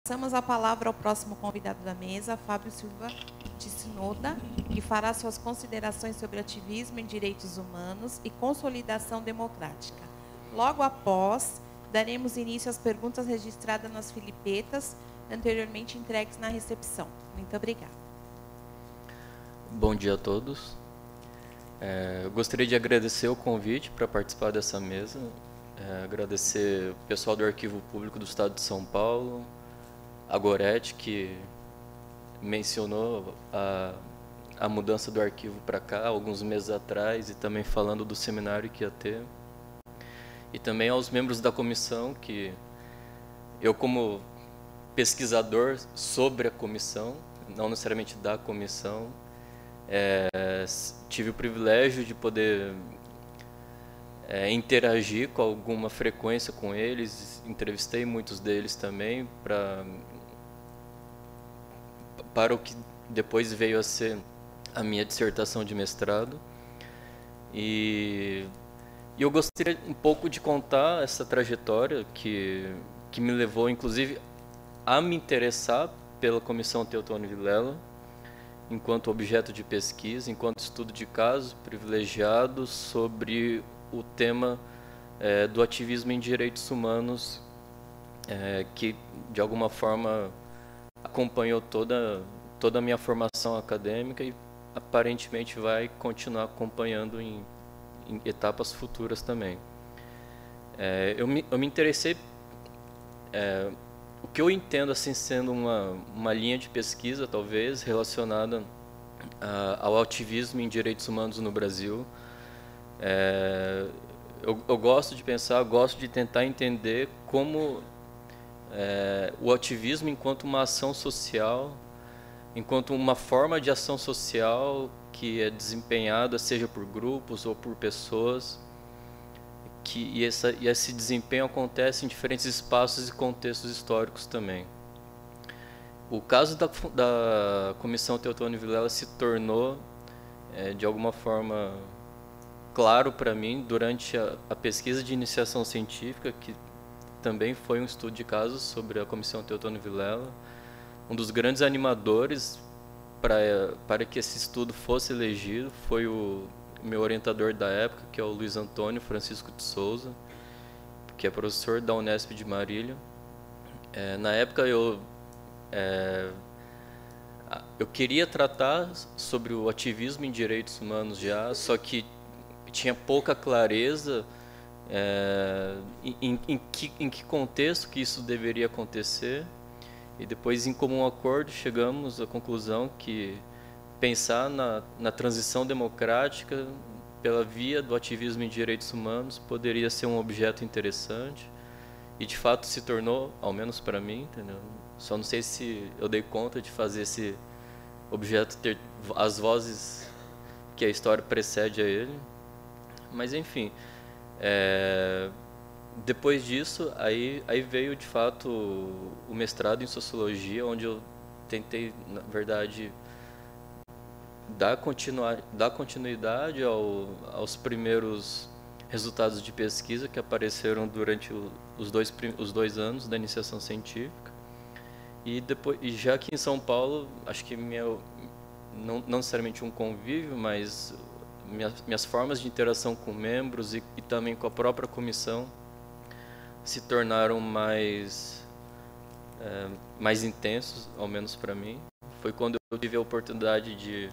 Passamos a palavra ao próximo convidado da mesa, Fábio Silva de Sinoda, que fará suas considerações sobre ativismo em direitos humanos e consolidação democrática. Logo após, daremos início às perguntas registradas nas filipetas, anteriormente entregues na recepção. Muito obrigada. Bom dia a todos. Eu gostaria de agradecer o convite para participar dessa mesa, agradecer o pessoal do Arquivo Público do Estado de São Paulo, a Gorete, que mencionou a mudança do arquivo para cá alguns meses atrás, e também falando do seminário que ia ter. E também aos membros da comissão, que eu, como pesquisador sobre a comissão, não necessariamente da comissão, tive o privilégio de poder interagir com alguma frequência com eles, entrevistei muitos deles também para o que depois veio a ser a minha dissertação de mestrado. E eu gostaria um pouco de contar essa trajetória que me levou, inclusive, a me interessar pela Comissão Teotônio Vilela, enquanto objeto de pesquisa, enquanto estudo de caso privilegiado sobre o tema do ativismo em direitos humanos, que de alguma forma acompanhou toda a minha formação acadêmica e aparentemente vai continuar acompanhando em etapas futuras também. Eu me interessei, o que eu entendo assim sendo uma linha de pesquisa talvez relacionada ao ativismo em direitos humanos no Brasil. Eu gosto de pensar, gosto de tentar entender como o ativismo enquanto uma ação social, enquanto uma forma de ação social que é desempenhada seja por grupos ou por pessoas, e esse desempenho acontece em diferentes espaços e contextos históricos também. O caso da Comissão Teotônio Vilela se tornou, de alguma forma, claro para mim durante a pesquisa de iniciação científica, que também foi um estudo de casos sobre a Comissão Teotônio Vilela. Um dos grandes animadores para que esse estudo fosse elegido foi o meu orientador da época, que é o Luiz Antônio Francisco de Souza, que é professor da Unesp de Marília. Na época eu queria tratar sobre o ativismo em direitos humanos já, só que tinha pouca clareza em que contexto que isso deveria acontecer. E depois, em comum acordo, chegamos à conclusão que pensar na transição democrática pela via do ativismo em direitos humanos poderia ser um objeto interessante, e de fato se tornou, ao menos para mim, entendeu? Só não sei se eu dei conta de fazer esse objeto ter as vozes que a história precede a ele, mas enfim, depois disso, aí veio de fato o mestrado em Sociologia, onde eu tentei, na verdade, dar continuidade aos primeiros resultados de pesquisa que apareceram durante os dois anos da iniciação científica. E já aqui em São Paulo, acho que não necessariamente um convívio, mas minhas formas de interação com membros e também com a própria comissão se tornaram mais intensos, ao menos para mim. Foi quando eu tive a oportunidade de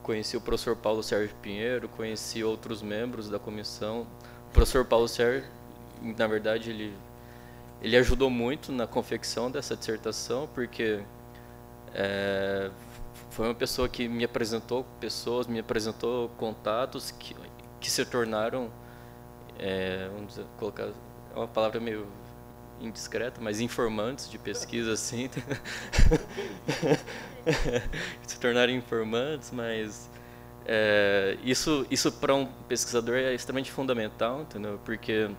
conheci o professor Paulo Sérgio Pinheiro, conheci outros membros da comissão. O professor Paulo Sérgio, na verdade, ele ajudou muito na confecção dessa dissertação, porque foi uma pessoa que me apresentou pessoas, me apresentou contatos que se tornaram, vamos dizer, colocar, é uma palavra meio indiscreta, mas informantes de pesquisa, assim. Se tornaram informantes, mas isso para um pesquisador é extremamente fundamental, entendeu? Porque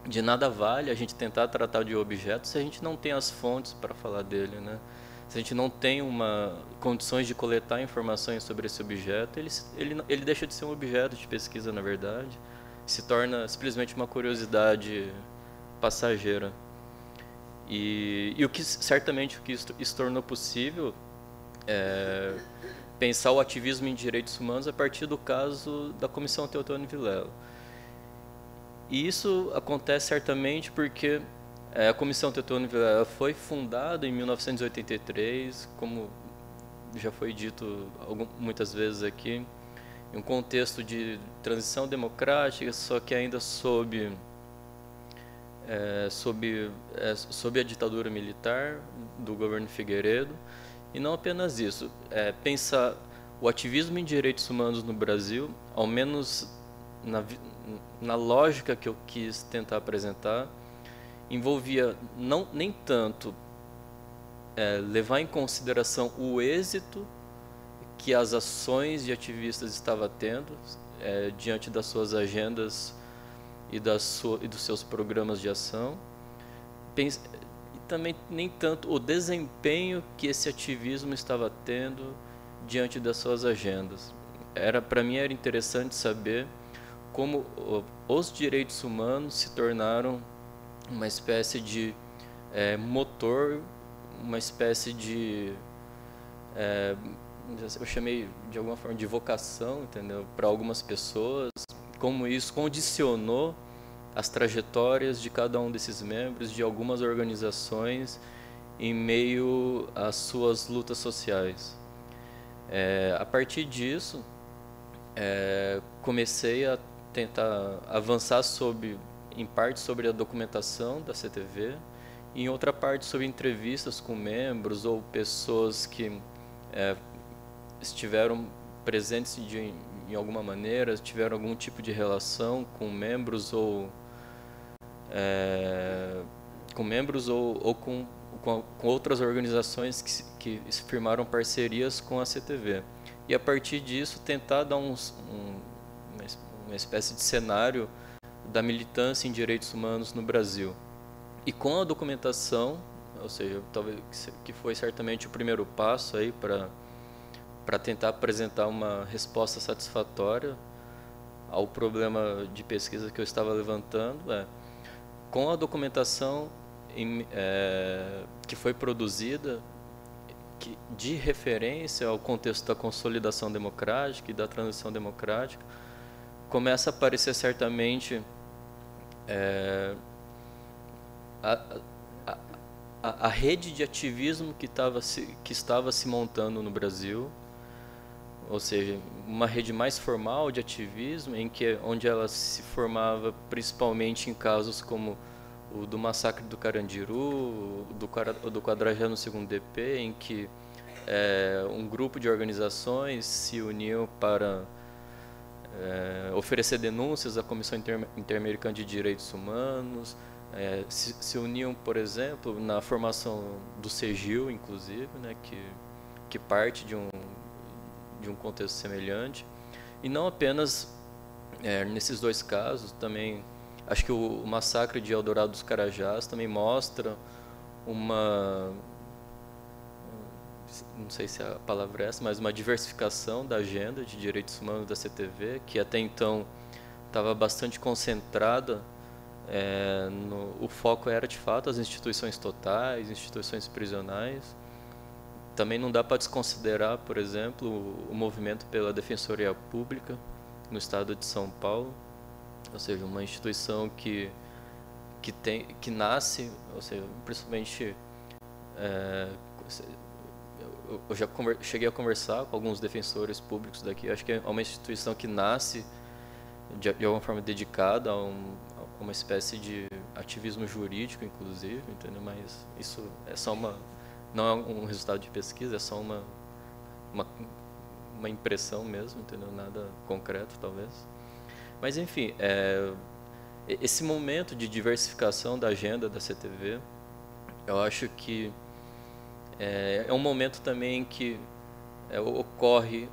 de nada vale a gente tentar tratar de objeto se a gente não tem as fontes para falar dele, né? Se a gente não tem condições de coletar informações sobre esse objeto, ele deixa de ser um objeto de pesquisa, na verdade, se torna simplesmente uma curiosidade passageira. E o que certamente o que isso tornou possível é pensar o ativismo em direitos humanos a partir do caso da Comissão Teotônio Vilela. E isso acontece certamente porque a Comissão Teotônio Vilela foi fundada em 1983, como já foi dito muitas vezes aqui, em um contexto de transição democrática, só que ainda sob a ditadura militar do governo Figueiredo. E não apenas isso, pensar o ativismo em direitos humanos no Brasil, ao menos na lógica que eu quis tentar apresentar, envolvia nem tanto levar em consideração o êxito que as ações de ativistas estavam tendo diante das suas agendas e dos seus programas de ação, e também nem tanto o desempenho que esse ativismo estava tendo diante das suas agendas. Para mim era interessante saber como os direitos humanos se tornaram uma espécie de motor, uma espécie de eu chamei de alguma forma de vocação, entendeu? Para algumas pessoas, como isso condicionou as trajetórias de cada um desses membros de algumas organizações em meio às suas lutas sociais. A partir disso, comecei a tentar avançar em parte sobre a documentação da CTV, e em outra parte sobre entrevistas com membros ou pessoas que estiveram presentes em alguma maneira, tiveram algum tipo de relação com membros ou com outras organizações que firmaram parcerias com a CTV. E a partir disso tentar dar uma espécie de cenário da militância em direitos humanos no Brasil. E com a documentação, ou seja, talvez que foi certamente o primeiro passo aí para tentar apresentar uma resposta satisfatória ao problema de pesquisa que eu estava levantando, com a documentação que foi produzida de referência ao contexto da consolidação democrática e da transição democrática, começa a aparecer certamente a rede de ativismo que estava se montando no Brasil, ou seja, uma rede mais formal de ativismo, onde ela se formava principalmente em casos como o do massacre do Carandiru, do 42º DP, em que um grupo de organizações se uniu para oferecer denúncias à Comissão Interamericana de Direitos Humanos, se uniam, por exemplo, na formação do CEGIL, inclusive, né, que parte de um contexto semelhante. E não apenas nesses dois casos, também acho que o massacre de Eldorado dos Carajás também mostra não sei se a palavra é essa, mas uma diversificação da agenda de direitos humanos da CTV, que até então estava bastante concentrada, o foco era de fato as instituições totais, instituições prisionais. Também não dá para desconsiderar, por exemplo, o movimento pela Defensoria Pública no estado de São Paulo, ou seja, uma instituição que nasce, ou seja, principalmente eu já cheguei a conversar com alguns defensores públicos daqui. Acho que é uma instituição que nasce de alguma forma dedicada a uma espécie de ativismo jurídico, inclusive, entendeu? Mas isso é só não é um resultado de pesquisa, é só uma impressão mesmo, entendeu? Nada concreto, talvez. Mas, enfim, esse momento de diversificação da agenda da CTV, eu acho que é um momento também que ocorre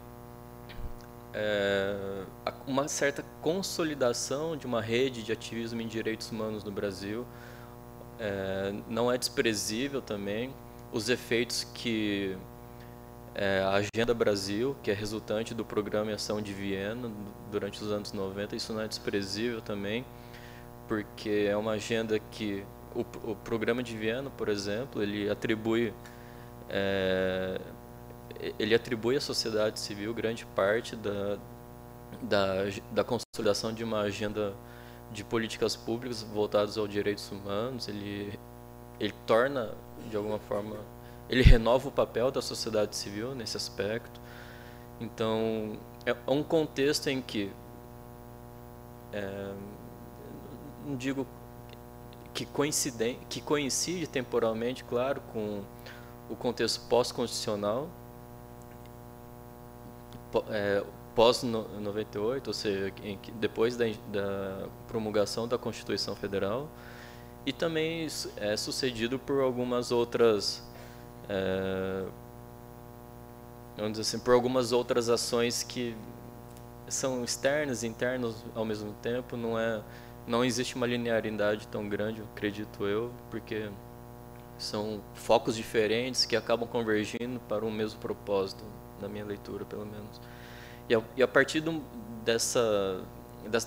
uma certa consolidação de uma rede de ativismo em direitos humanos no Brasil. Não é desprezível também os efeitos que a Agenda Brasil, que é resultante do Programa em Ação de Viena durante os anos 90, isso não é desprezível também, porque é uma agenda que o programa de Viena, por exemplo, ele atribui à sociedade civil grande parte da consolidação de uma agenda de políticas públicas voltadas aos direitos humanos. Ele torna, de alguma forma, ele renova o papel da sociedade civil nesse aspecto. Então, é um contexto em que, não digo que coincide temporalmente, claro, com o contexto pós-constitucional, pós-98, ou seja, depois da promulgação da Constituição Federal, e também é sucedido por algumas outras, vamos dizer assim, por algumas outras ações que são externas e internas ao mesmo tempo. Não existe uma linearidade tão grande, acredito eu, porque são focos diferentes que acabam convergindo para um mesmo propósito, na minha leitura, pelo menos. E a partir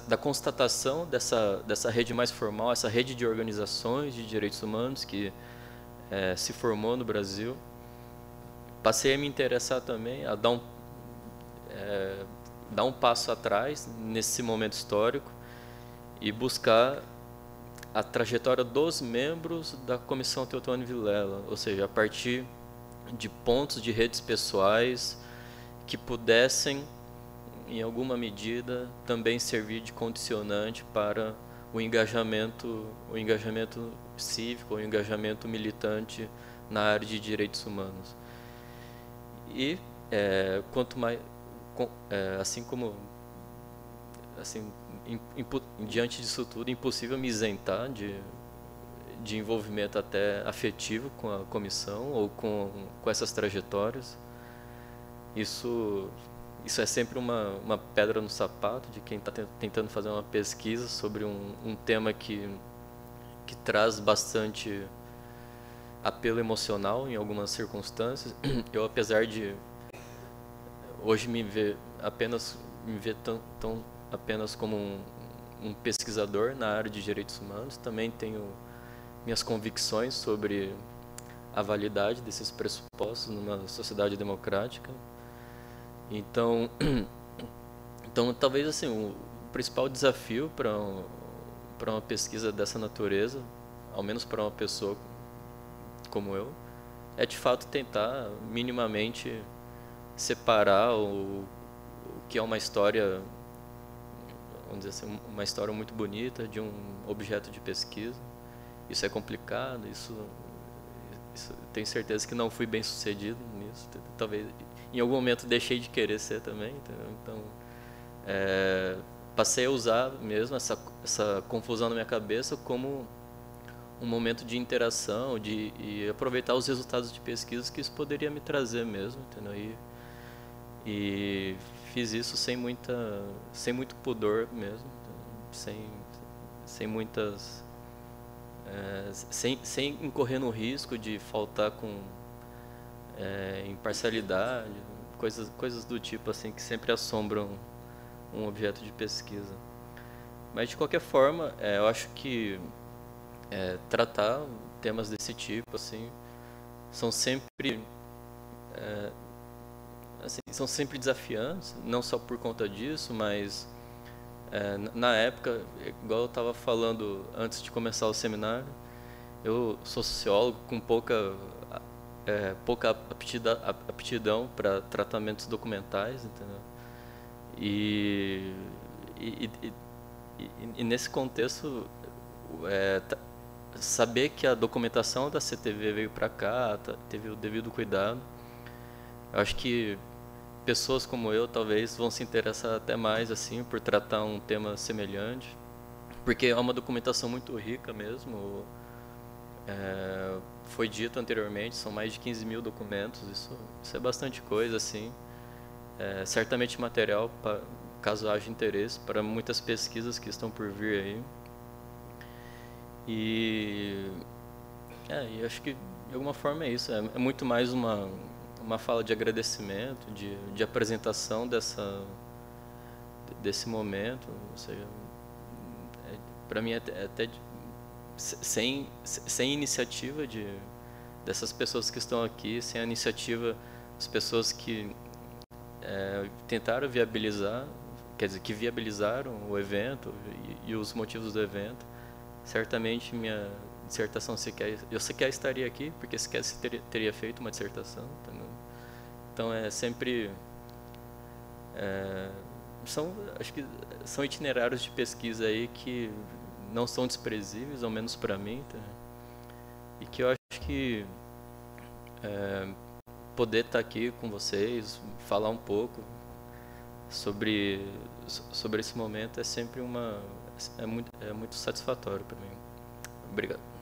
da constatação dessa rede mais formal, essa rede de organizações de direitos humanos que se formou no Brasil, passei a me interessar também, a dar um passo atrás nesse momento histórico e buscar a trajetória dos membros da Comissão Teotônio Vilela, ou seja, a partir de pontos de redes pessoais que pudessem, em alguma medida, também servir de condicionante para o engajamento cívico, o engajamento militante na área de direitos humanos. E quanto mais, assim como, assim, diante disso tudo, impossível me isentar de envolvimento até afetivo com a comissão ou com essas trajetórias. Isso é sempre uma pedra no sapato de quem está tentando fazer uma pesquisa sobre um tema que traz bastante apelo emocional em algumas circunstâncias. Eu, apesar de hoje me ver apenas como um pesquisador na área de direitos humanos, também tenho minhas convicções sobre a validade desses pressupostos numa sociedade democrática. Então talvez assim, o principal desafio para uma pesquisa dessa natureza, ao menos para uma pessoa como eu, é de fato tentar minimamente separar o que é uma história, vamos dizer assim, uma história muito bonita de um objeto de pesquisa. Isso é complicado, isso tenho certeza que não fui bem sucedido nisso. Talvez em algum momento deixei de querer ser também. Então passei a usar mesmo essa confusão na minha cabeça como um momento de interação, e aproveitar os resultados de pesquisa que isso poderia me trazer mesmo, entendeu? E fiz isso sem muito pudor mesmo, sem incorrer no risco de faltar com imparcialidade, coisas do tipo assim que sempre assombram um objeto de pesquisa. Mas de qualquer forma, eu acho que tratar temas desse tipo assim são sempre desafiantes, não só por conta disso, mas na época, igual eu estava falando antes de começar o seminário, eu sou sociólogo com pouca aptidão para tratamentos documentais, entendeu? E nesse contexto, saber que a documentação da CTV veio para cá, teve o devido cuidado, eu acho que pessoas como eu talvez vão se interessar até mais assim por tratar um tema semelhante, porque é uma documentação muito rica mesmo. Foi dito anteriormente, são mais de 15 mil documentos, isso é bastante coisa assim. Certamente material, caso haja interesse, para muitas pesquisas que estão por vir aí. E acho que de alguma forma é isso, é muito mais uma fala de agradecimento, de apresentação desse momento. Ou seja, para mim é até sem iniciativa dessas pessoas que estão aqui, sem a iniciativa das pessoas que tentaram viabilizar, quer dizer, que viabilizaram o evento e os motivos do evento, certamente minha dissertação eu sequer estaria aqui, porque sequer teria feito uma dissertação. Então é sempre... acho que são itinerários de pesquisa aí que não são desprezíveis, ao menos para mim, tá? E que eu acho que poder estar aqui com vocês, falar um pouco sobre esse momento é sempre é muito satisfatório para mim. Obrigado.